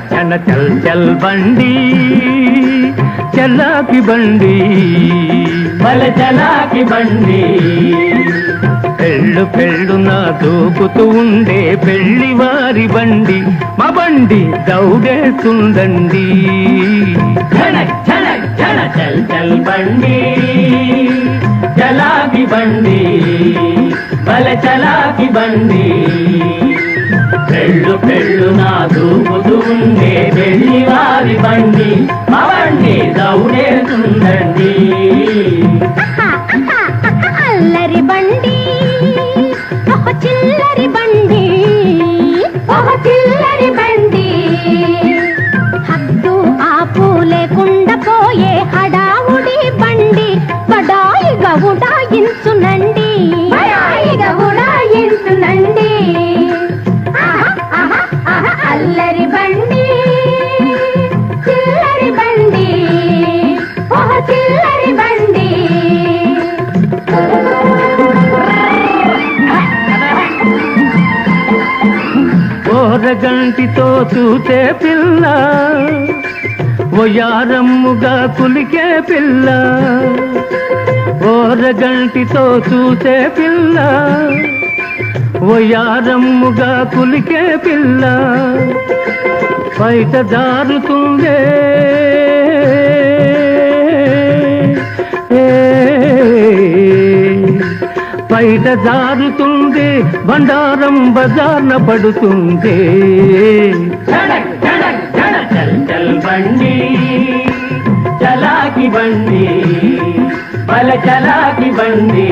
జన చల్ చల్ బండి చలాకి బండి బల చలాకి బండి పెళ్ళు పెళ్ళున దూకుతూ ఉండే పెళ్లి వారి బండి మా బండి దౌడేస్తుందండి ఝనక్ ఝనక్ ఝన చల్ చల్ బండి చలాకి బండి బల చలాకి బండి పెళ్ళు పెళ్ళు నా దూకుతూ ఉండే పెళ్లి వారి బండి మా బండి దౌడేస్తుందండి అల్లరి బండి ఒక చిల్లరి బండి ఒక చిల్లరి బండి హద్దు ఆపు లేకుండా పోయే హడావుడి బండి బడాయిగా ఉడాయించునండి బడాయిగా ఉడాయించునండి అల్లరి బండి చిల్లరి బండి ఒక చిల్లరి బండి ఓరగంటితో చూసే పిల్ల ఓయారమ్ముగా కులికే పిల్ల ఓరగంటితో చూసే పిల్ల ఓయారమ్ముగా కులికే పిల్ల బయట జారుతుందే బయట జారుతుంది బండారం బజార్న పడుతుంది చల్ చల్ బండి చలాకి బండి బల చలాకి బండి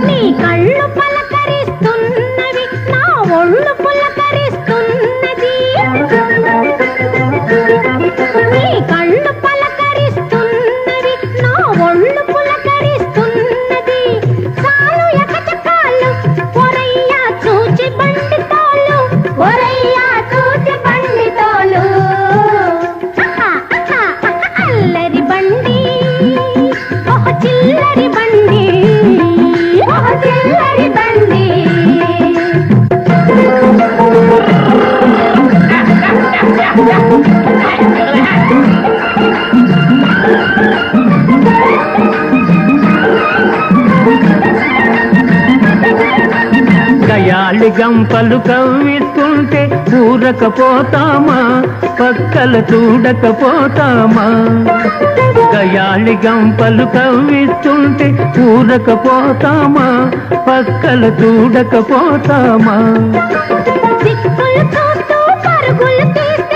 నీ కళ్ళు పలకరిస్తున్నవి నా ఒళ్ళు పులకరిస్తున్నది నీ కళ్ళు పలకరిస్తున్నవి నా ఒళ్ళు పులకరిస్తున్నది చాలు ఎకచకాలు ఒరయ్యా చూచి బండి తోలు ఒరయ్యా చూచి బండి తోలు అల్లరి బండి ఒక చిల్లరి బండి ఒక చిల్లరి బండి గయాళి గంపలు కవ్విస్తుంటే ఊరకపోతామా పక్కల చూడకపోతామా గయాళి గంపలు కవ్విస్తుంటే ఊరకపోతామా పక్కల చూడకపోతామా దిక్కులు చూస్తూ పరుగులు తీస్తూ